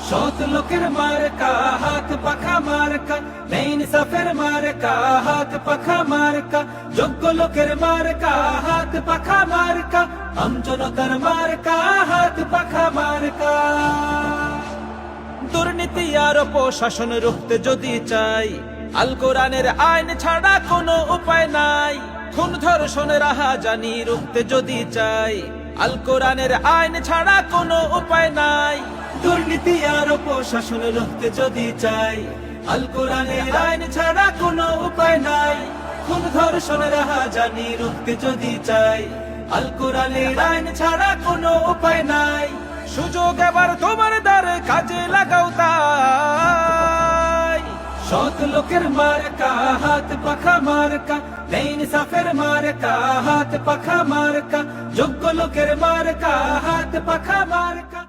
সৎ লোকের মার্কা হাত পাখা মার্কা, ইনসাফের মার্কা হাত পাখা মার্কা, যোগ্য লোকের মার্কা হাত পাখা মার্কা, আমজনতার মার্কা হাত পাখা মার্কা। দুর্নীতি আর প্রশাসন রুখতে যদি চাই, আল কোরআনের আইন ছাড়া কোনো উপায় নাই। খুন ধর্ষণ রাহাজানি রুখতে যদি চাই, আল কোরআনের আইন ছাড়া কোনো উপায় নাই। দুর্নীতি আর প্রশাসন রুখতে যদি চাই, আল কোরআনের আইন ছাড়া কোনো উপায় নাই। খুন ধর্ষণ রাহাজানি রুখতে যদি চাই, আল কোরআনের আইন ছাড়া কোনো উপায় নাই। সুযোগ এবার তোমার দ্বারে কাজে লাগাও তাই। সৎ লোকের মার্কা হাত পাখা মার্কা, ইনসাফের মার্কা হাত পাখা মার্কা, যোগ্য লোকের মার্কা হাত পাখা মার্কা।